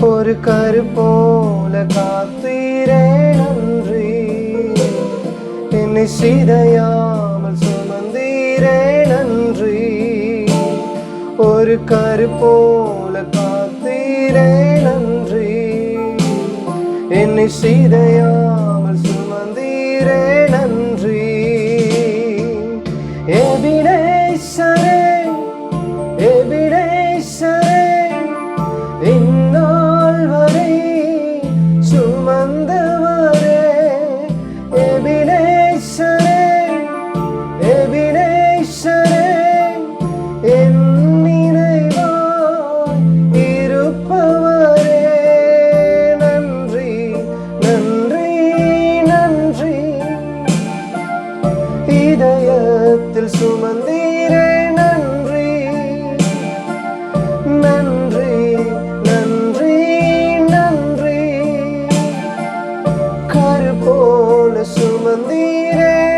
ஒரு கரு போல காத்தீரே நன்றி. என்னை சிதையாமல் சுமந்தீரே நன்றி. ஒரு கரு போல காத்தீரே நன்றி. என்னை சிதையாமல் சுமந்தீரே நன்றி. எபினேசரே எபினேசரே இந்நாள் வரை சுமந்தவரே. எபினேசரே எபினேசரே என் நினைவாய் இருப்பவரே. நன்றி நன்றி நன்றி. இதயத்தில் சுமந்தீரே நன்றி. நன்றி நன்றி நன்றி. கரு போல சுமந்தீரே